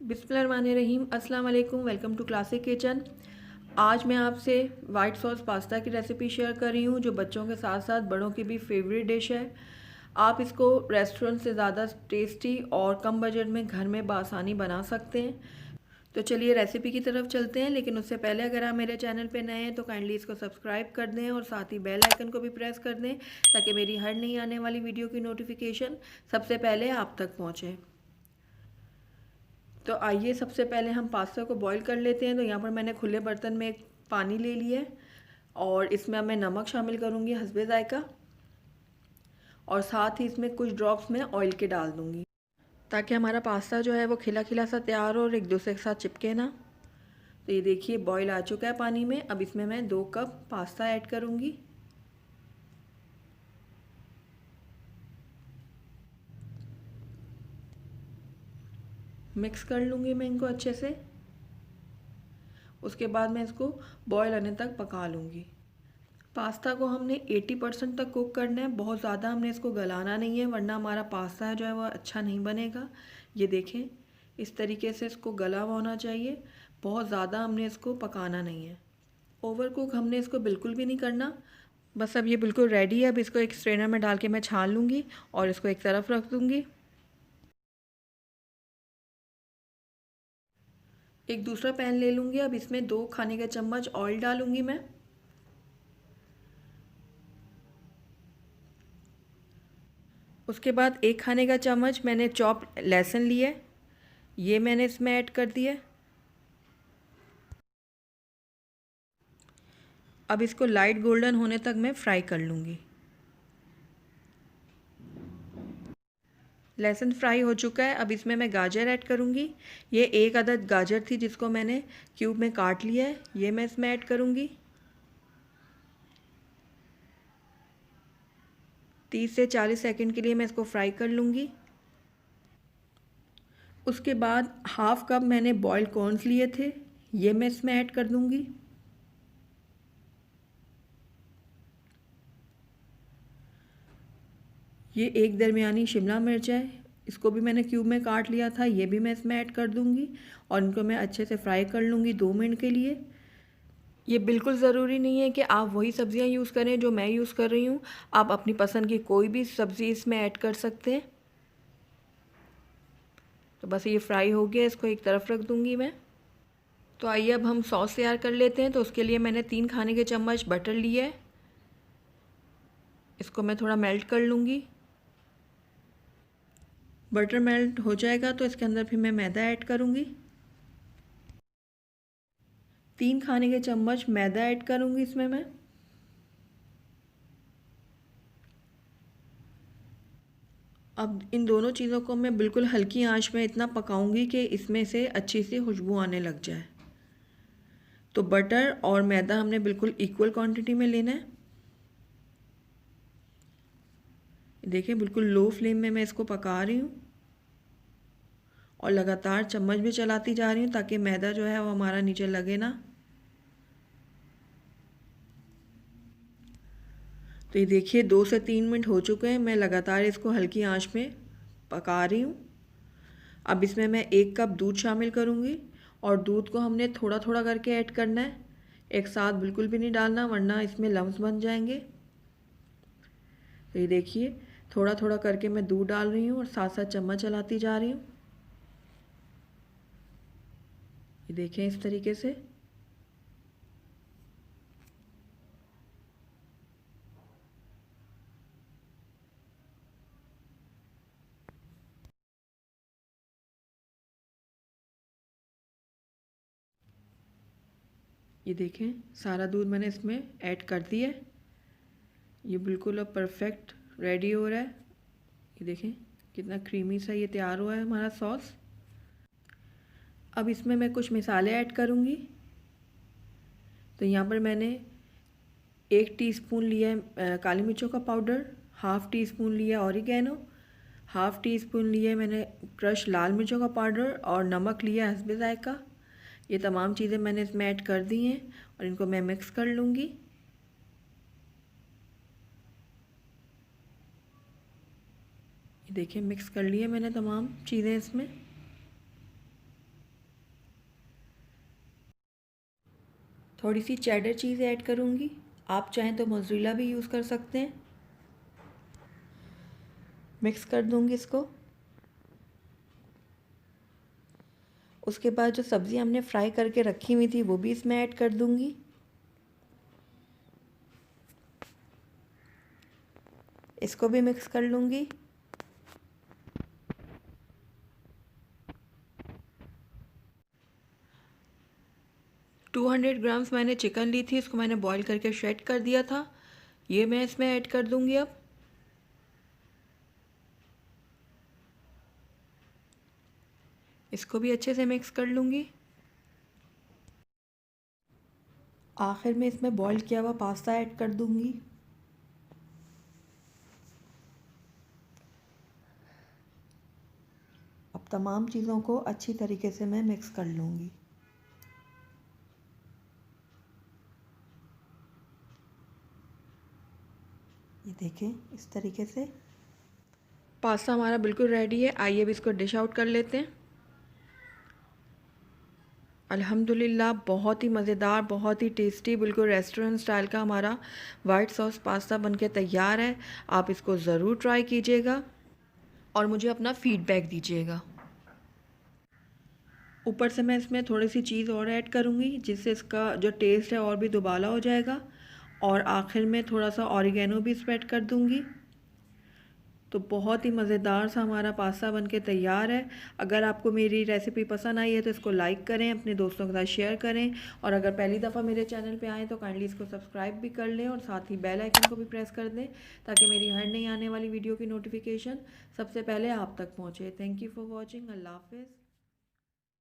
बिस्मिल्लाहिर्रहमानिर्रहीम। अस्सलाम वालेकुम। Welcome to classic kitchen. आज मैं आपसे वाइट सॉस पास्ता की रेसिपी शेयर कर रही हूँ जो बच्चों के साथ साथ बड़ों की भी फेवरेट डिश है। आप इसको रेस्टोरेंट से ज़्यादा टेस्टी और कम बजट में घर में बआसानी बना सकते हैं। तो चलिए रेसिपी की तरफ चलते हैं, लेकिन उससे पहले अगर आप मेरे चैनल पे नए हैं तो काइंडली इसको सब्सक्राइब कर दें और साथ ही बेल आइकन को भी प्रेस कर दें ताकि मेरी हर नई आने वाली वीडियो की नोटिफिकेशन सबसे पहले आप तक पहुँचे। तो आइए सबसे पहले हम पास्ता को बॉईल कर लेते हैं। तो यहाँ पर मैंने खुले बर्तन में एक पानी ले लिया है और इसमें अब मैं नमक शामिल करूँगी हस्बे ज़ायका, और साथ ही इसमें कुछ ड्रॉप्स मैं ऑयल के डाल दूँगी ताकि हमारा पास्ता जो है वो खिला खिला सा तैयार हो और एक दूसरे के साथ चिपके ना। तो ये देखिए बॉईल आ चुका है पानी में। अब इसमें मैं 2 कप पास्ता ऐड करूँगी। मिक्स कर लूँगी मैं इनको अच्छे से। उसके बाद मैं इसको बॉईल आने तक पका लूँगी। पास्ता को हमने 80% तक कुक करना है, बहुत ज़्यादा हमने इसको गलाना नहीं है वरना हमारा पास्ता जो है वह अच्छा नहीं बनेगा। ये देखें इस तरीके से इसको गला हुआ होना चाहिए, बहुत ज़्यादा हमने इसको पकाना नहीं है। ओवर कुक हमने इसको बिल्कुल भी नहीं करना। बस अब ये बिल्कुल रेडी है। अब इसको एक स्ट्रेनर में डाल के मैं छान लूँगी और इसको एक तरफ रख दूँगी। एक दूसरा पैन ले लूँगी। अब इसमें 2 खाने का चम्मच ऑयल डालूँगी मैं। उसके बाद 1 खाने का चम्मच मैंने चॉप लहसुन लिया है, ये मैंने इसमें ऐड कर दिया। अब इसको लाइट गोल्डन होने तक मैं फ्राई कर लूँगी। लहसुन फ्राई हो चुका है। अब इसमें मैं गाजर ऐड करूँगी। ये 1 अदद गाजर थी जिसको मैंने क्यूब में काट लिया है, ये मैं इसमें ऐड करूँगी। 30 से 40 सेकंड के लिए मैं इसको फ्राई कर लूँगी। उसके बाद हाफ़ कप मैंने बॉइल्ड कॉर्न्स लिए थे, ये मैं इसमें ऐड कर दूँगी। ये एक दरमियानी शिमला मिर्च है, इसको भी मैंने क्यूब में काट लिया था, ये भी मैं इसमें ऐड कर दूँगी और इनको मैं अच्छे से फ्राई कर लूँगी 2 मिनट के लिए। ये बिल्कुल ज़रूरी नहीं है कि आप वही सब्ज़ियाँ यूज़ करें जो मैं यूज़ कर रही हूँ, आप अपनी पसंद की कोई भी सब्ज़ी इसमें ऐड कर सकते हैं। तो बस ये फ्राई हो गया, इसको एक तरफ रख दूँगी मैं। तो आइए अब हम सॉस तैयार कर लेते हैं। तो उसके लिए मैंने 3 खाने के चम्मच बटर लिया है, इसको मैं थोड़ा मेल्ट कर लूँगी। बटर मेल्ट हो जाएगा तो इसके अंदर फिर मैं मैदा ऐड करूँगी। 3 खाने के चम्मच मैदा ऐड करूँगी इसमें मैं। अब इन दोनों चीज़ों को मैं बिल्कुल हल्की आंच में इतना पकाऊंगी कि इसमें से अच्छी सी खुशबू आने लग जाए। तो बटर और मैदा हमने बिल्कुल इक्वल क्वांटिटी में लेना है। देखिए बिल्कुल लो फ्लेम में मैं इसको पका रही हूँ और लगातार चम्मच भी चलाती जा रही हूँ ताकि मैदा जो है वो हमारा नीचे लगे ना। तो ये देखिए 2 से 3 मिनट हो चुके हैं, मैं लगातार इसको हल्की आंच में पका रही हूँ। अब इसमें मैं 1 कप दूध शामिल करूँगी और दूध को हमने थोड़ा थोड़ा करके ऐड करना है, एक साथ बिल्कुल भी नहीं डालना वरना इसमें लम्स बन जाएंगे। तो ये देखिए थोड़ा थोड़ा करके मैं दूध डाल रही हूँ और साथ साथ चम्मच चलाती जा रही हूँ। ये देखें इस तरीके से। ये देखें सारा दूध मैंने इसमें ऐड कर दिया है। ये बिल्कुल अब परफेक्ट रेडी हो रहा है। ये देखें कितना क्रीमी सा ये तैयार हुआ है हमारा सॉस। अब इसमें मैं कुछ मसाले ऐड करूँगी। तो यहाँ पर मैंने 1 टीस्पून लिया है काली मिर्चों का पाउडर, हाफ़ टी स्पून लिया ऑरिगेनो, हाफ़ टी स्पून लिया मैंने क्रश लाल मिर्चों का पाउडर और नमक लिया हस्बे ज़ायका। ये तमाम चीज़ें मैंने इसमें ऐड कर दी हैं और इनको मैं मिक्स कर लूँगी। ये देखिए मिक्स कर लिए मैंने तमाम चीज़ें इसमें। थोड़ी सी चेडर चीज़ ऐड करूँगी, आप चाहें तो मोज़रेला भी यूज़ कर सकते हैं। मिक्स कर दूँगी इसको। उसके बाद जो सब्ज़ी हमने फ्राई करके रखी हुई थी वो भी इसमें ऐड कर दूँगी। इसको भी मिक्स कर लूँगी। टू 200 ग्राम्स मैंने चिकन ली थी, इसको मैंने बॉईल करके श्रेड कर दिया था, ये मैं इसमें ऐड कर दूँगी अब। इसको भी अच्छे से मिक्स कर लूँगी। आखिर में इसमें बॉईल किया हुआ पास्ता ऐड कर दूँगी। अब तमाम चीज़ों को अच्छी तरीके से मैं मिक्स कर लूँगी। ये देखें, इस तरीके से पास्ता हमारा बिल्कुल रेडी है। आइए अब इसको डिश आउट कर लेते हैं। अल्हम्दुलिल्लाह बहुत ही मज़ेदार, बहुत ही टेस्टी, बिल्कुल रेस्टोरेंट स्टाइल का हमारा वाइट सॉस पास्ता बनके तैयार है। आप इसको ज़रूर ट्राई कीजिएगा और मुझे अपना फ़ीडबैक दीजिएगा। ऊपर से मैं इसमें थोड़ी सी चीज़ और ऐड करूँगी, जिससे इसका जो टेस्ट है और भी दुबाला हो जाएगा। और आखिर में थोड़ा सा ऑरिगेनो भी स्प्रेड कर दूँगी। तो बहुत ही मज़ेदार सा हमारा पास्ता बनके तैयार है। अगर आपको मेरी रेसिपी पसंद आई है तो इसको लाइक करें, अपने दोस्तों के साथ शेयर करें, और अगर पहली दफ़ा मेरे चैनल पे आएँ तो काइंडली इसको सब्सक्राइब भी कर लें और साथ ही बेल आइकन को भी प्रेस कर दें, ताकि मेरी हर नई आने वाली वीडियो की नोटिफिकेशन सबसे पहले आप तक पहुँचे। Thank you for watching. अल्लाह हाफ़िज़।